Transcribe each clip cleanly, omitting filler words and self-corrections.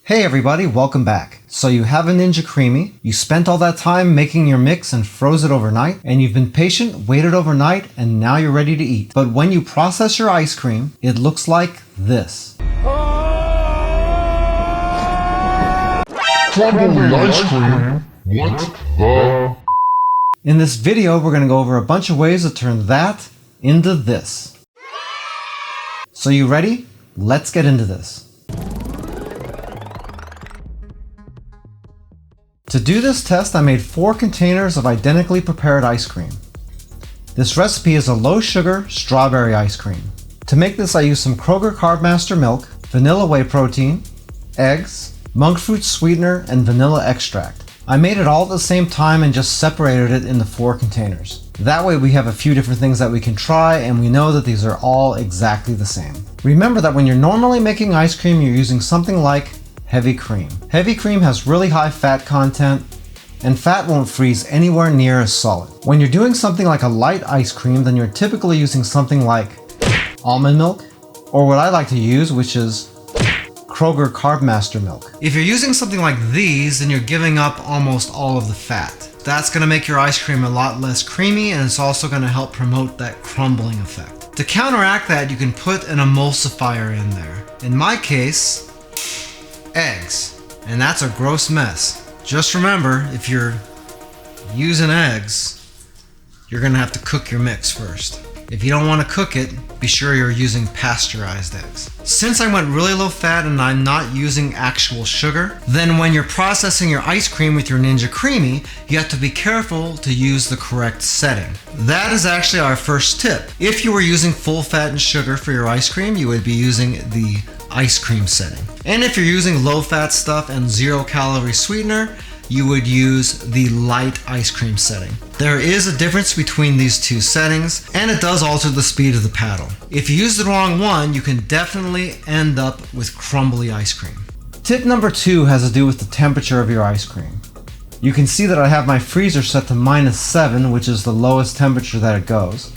Hey everybody, welcome back. So you have a Ninja Creami, you spent all that time making your mix and froze it overnight, and you've been patient, waited overnight, and now you're ready to eat. But when you process your ice cream, it looks like this. Crumbly ice cream? What the? In this video, we're going to go over a bunch of ways to turn that into this. So you ready? Let's get into this. To do this test, I made 4 containers of identically prepared ice cream. This recipe is a low sugar strawberry ice cream. To make this, I used some Kroger Carbmaster milk, vanilla whey protein, eggs, monk fruit sweetener, and vanilla extract. I made it all at the same time and just separated it into 4 containers. That way we have a few different things that we can try and we know that these are all exactly the same. Remember that when you're normally making ice cream, you're using something like heavy cream. Heavy cream has really high fat content, and fat won't freeze anywhere near as solid. When you're doing something like a light ice cream, then you're typically using something like almond milk, or what I like to use, which is Kroger Carbmaster milk. If you're using something like these, then you're giving up almost all of the fat. That's gonna make your ice cream a lot less creamy, and it's also gonna help promote that crumbling effect. To counteract that, you can put an emulsifier in there. In my case, eggs, and that's a gross mess. Just remember, if you're using eggs, you're gonna have to cook your mix first. If you don't want to cook it, be sure you're using pasteurized eggs. Since I went really low fat and I'm not using actual sugar, then when you're processing your ice cream with your Ninja Creami, you have to be careful to use the correct setting. That is actually our first tip. If you were using full fat and sugar for your ice cream, you would be using the ice cream setting. And if you're using low fat stuff and 0 calorie sweetener, you would use the light ice cream setting. There is a difference between these 2 settings, and it does alter the speed of the paddle. If you use the wrong one, you can definitely end up with crumbly ice cream. Tip number 2 has to do with the temperature of your ice cream. You can see that I have my freezer set to -7, which is the lowest temperature that it goes.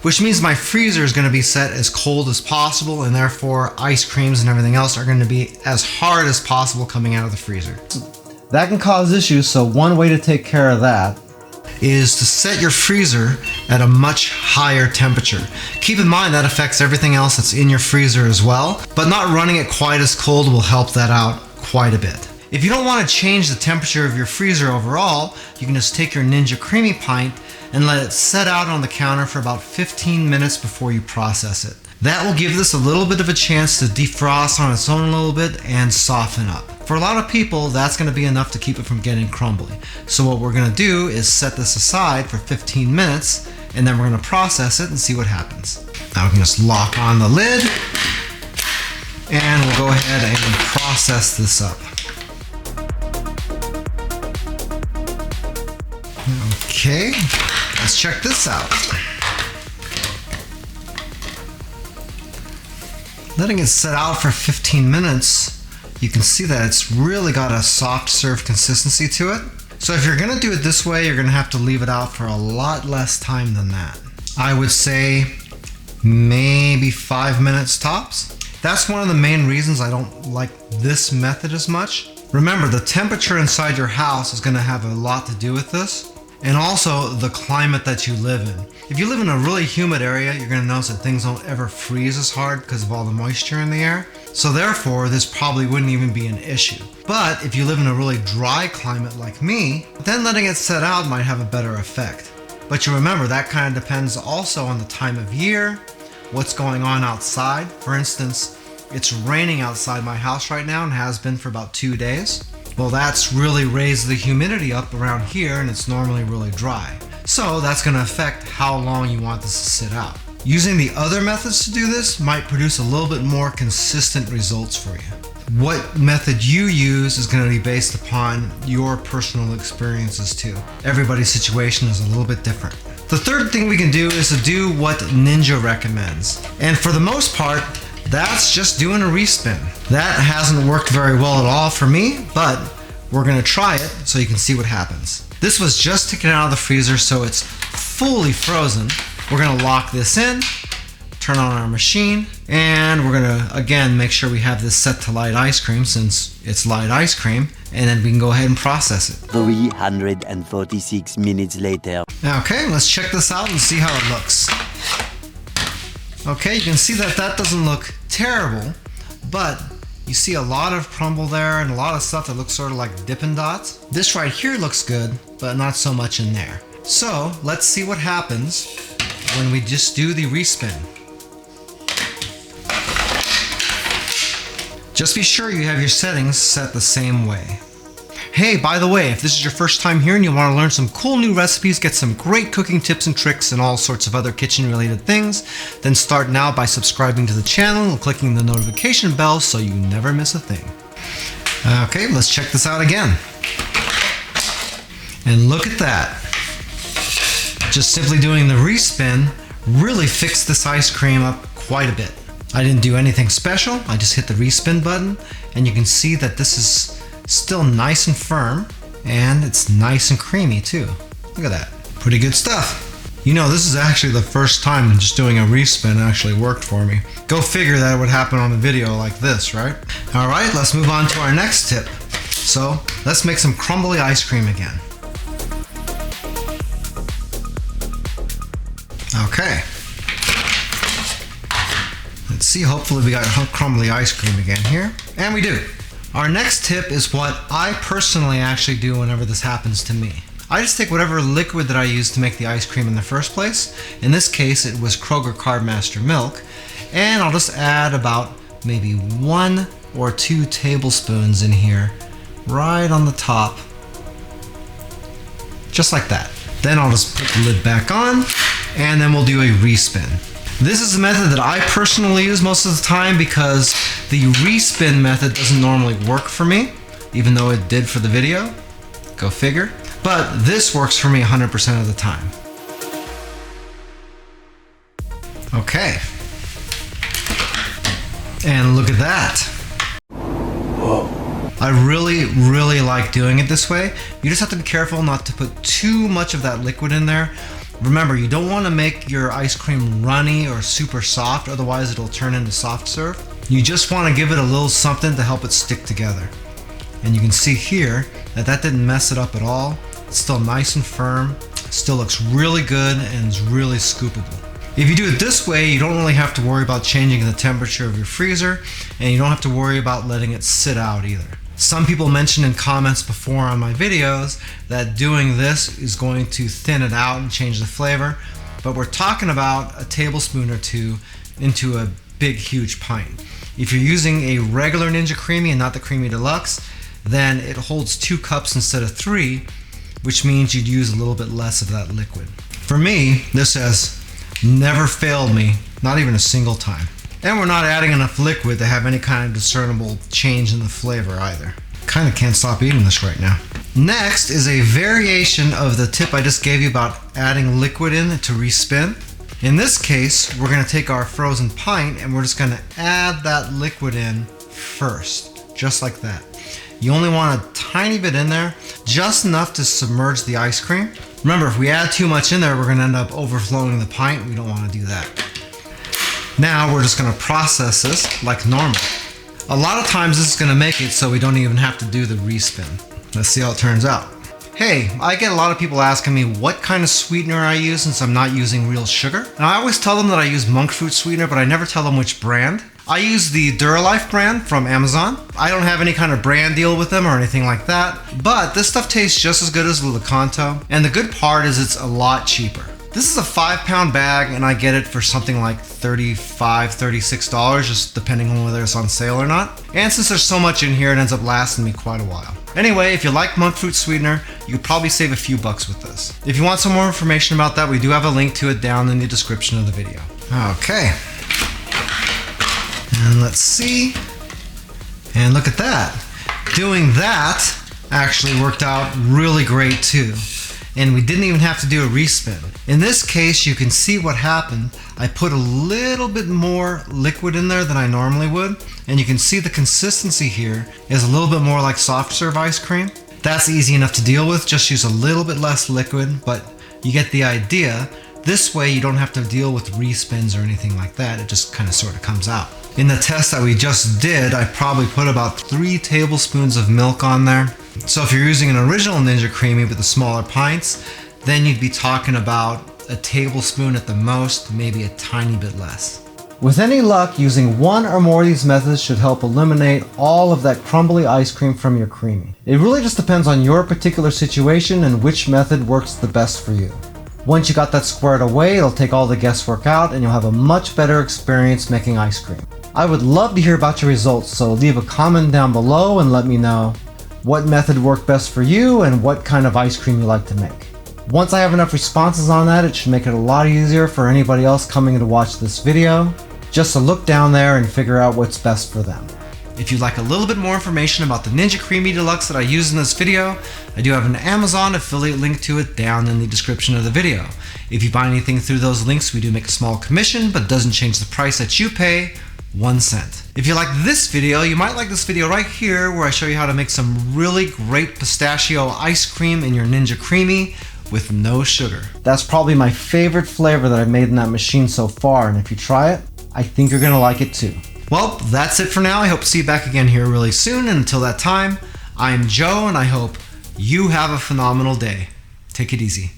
Which means my freezer is going to be set as cold as possible, and therefore ice creams and everything else are going to be as hard as possible coming out of the freezer. That can cause issues, so one way to take care of that is to set your freezer at a much higher temperature. Keep in mind that affects everything else that's in your freezer as well, but not running it quite as cold will help that out quite a bit. If you don't want to change the temperature of your freezer overall, you can just take your Ninja Creami pint and let it set out on the counter for about 15 minutes before you process it. That will give this a little bit of a chance to defrost on its own a little bit and soften up. For a lot of people, that's going to be enough to keep it from getting crumbly. So what we're going to do is set this aside for 15 minutes, and then we're going to process it and see what happens. Now we can just lock on the lid, and we'll go ahead and process this up. Okay, let's check this out. Letting it set out for 15 minutes, you can see that it's really got a soft serve consistency to it. So if you're gonna do it this way, you're gonna have to leave it out for a lot less time than that. I would say maybe 5 minutes tops. That's one of the main reasons I don't like this method as much. Remember, the temperature inside your house is gonna have a lot to do with this, and also the climate that you live in. If you live in a really humid area, you're gonna notice that things don't ever freeze as hard because of all the moisture in the air. So therefore, this probably wouldn't even be an issue. But if you live in a really dry climate like me, then letting it set out might have a better effect. But you remember, that kind of depends also on the time of year, what's going on outside. For instance, it's raining outside my house right now and has been for about 2 days. Well, that's really raised the humidity up around here, and it's normally really dry. So that's going to affect how long you want this to sit out. Using the other methods to do this might produce a little bit more consistent results for you. What method you use is going to be based upon your personal experiences too. Everybody's situation is a little bit different. The third thing we can do is to do what Ninja recommends. And for the most part, that's just doing a respin. That hasn't worked very well at all for me, but we're gonna try it so you can see what happens. This was just taken out of the freezer, so it's fully frozen. We're gonna lock this in, turn on our machine, and we're gonna again make sure we have this set to light ice cream since it's light ice cream, and then we can go ahead and process it. 346 minutes later. Okay, let's check this out and see how it looks. Okay, you can see that that doesn't look terrible, but you see a lot of crumble there and a lot of stuff that looks sort of like Dippin' Dots. This right here looks good, but not so much in there. So let's see what happens when we just do the respin. Just be sure you have your settings set the same way. Hey, by the way, if this is your first time here and you want to learn some cool new recipes, get some great cooking tips and tricks and all sorts of other kitchen related things, then start now by subscribing to the channel and clicking the notification bell so you never miss a thing. Okay, let's check this out again. And look at that. Just simply doing the respin really fixed this ice cream up quite a bit. I didn't do anything special, I just hit the respin button, and you can see that this is still nice and firm, and it's nice and creamy too. Look at that. Pretty good stuff. You know, this is actually the first time just doing a respin actually worked for me. Go figure that would happen on a video like this, right? Alright, let's move on to our next tip. So, let's make some crumbly ice cream again. Okay. Let's see, hopefully we got crumbly ice cream again here. And we do. Our next tip is what I personally actually do whenever this happens to me. I just take whatever liquid that I used to make the ice cream in the first place. In this case, it was Kroger Carbmaster milk. And I'll just add about maybe 1 or 2 tablespoons in here, right on the top. Just like that. Then I'll just put the lid back on, and then we'll do a respin. This is a method that I personally use most of the time because the respin method doesn't normally work for me, even though it did for the video. Go figure. But this works for me 100% of the time. Okay. And look at that. Whoa. I really like doing it this way. You just have to be careful not to put too much of that liquid in there. Remember, you don't want to make your ice cream runny or super soft, otherwise it'll turn into soft serve. You just want to give it a little something to help it stick together. And you can see here that that didn't mess it up at all. It's still nice and firm, still looks really good, and is really scoopable. If you do it this way, you don't really have to worry about changing the temperature of your freezer, and you don't have to worry about letting it sit out either. Some people mentioned in comments before on my videos that doing this is going to thin it out and change the flavor, but we're talking about a tablespoon or 2 into a big huge pint. If you're using a regular Ninja Creami and not the Creami Deluxe, then it holds 2 cups instead of 3, which means you'd use a little bit less of that liquid. For me, this has never failed me, not even a single time. And we're not adding enough liquid to have any kind of discernible change in the flavor either. Kind of can't stop eating this right now. Next is a variation of the tip I just gave you about adding liquid in to respin. In this case, we're going to take our frozen pint and we're just going to add that liquid in first, just like that. You only want a tiny bit in there, just enough to submerge the ice cream. Remember, if we add too much in there, we're going to end up overflowing the pint. We don't want to do that. Now we're just going to process this like normal. A lot of times this is going to make it so we don't even have to do the respin. Let's see how it turns out. Hey, I get a lot of people asking me what kind of sweetener I use since I'm not using real sugar. And I always tell them that I use monk fruit sweetener, but I never tell them which brand. I use the Duralife brand from Amazon. I don't have any kind of brand deal with them or anything like that, but this stuff tastes just as good as the Lakanto, and the good part is it's a lot cheaper. This is a 5-pound bag and I get it for something like $35, $36, just depending on whether it's on sale or not. And since there's so much in here, it ends up lasting me quite a while. Anyway, if you like monk fruit sweetener, you could probably save a few bucks with this. If you want some more information about that, we do have a link to it down in the description of the video. Okay. And let's see. And look at that. Doing that actually worked out really great too. And we didn't even have to do a respin. In this case, you can see what happened. I put a little bit more liquid in there than I normally would, and you can see the consistency here is a little bit more like soft serve ice cream. That's easy enough to deal with, just use a little bit less liquid, but you get the idea. This way you don't have to deal with respins or anything like that. It just kind of sort of comes out. In the test that we just did, I probably put about 3 tablespoons of milk on there. So if you're using an original Ninja Creami with the smaller pints, then you'd be talking about a tablespoon at the most, maybe a tiny bit less. With any luck, using one or more of these methods should help eliminate all of that crumbly ice cream from your Creami. It really just depends on your particular situation and which method works the best for you. Once you got that squared away, it'll take all the guesswork out and you'll have a much better experience making ice cream. I would love to hear about your results, so leave a comment down below and let me know what method worked best for you and what kind of ice cream you like to make. Once I have enough responses on that, it should make it a lot easier for anybody else coming to watch this video, just to look down there and figure out what's best for them. If you'd like a little bit more information about the Ninja Creami Deluxe that I used in this video, I do have an Amazon affiliate link to it down in the description of the video. If you buy anything through those links, we do make a small commission, but it doesn't change the price that you pay 1 cent. If you like this video, you might like this video right here where I show you how to make some really great pistachio ice cream in your Ninja Creami with no sugar. That's probably my favorite flavor that I've made in that machine so far, and if you try it, I think you're gonna like it too. Well, that's it for now. I hope to see you back again here really soon, and until that time, I'm Joe, and I hope you have a phenomenal day. Take it easy.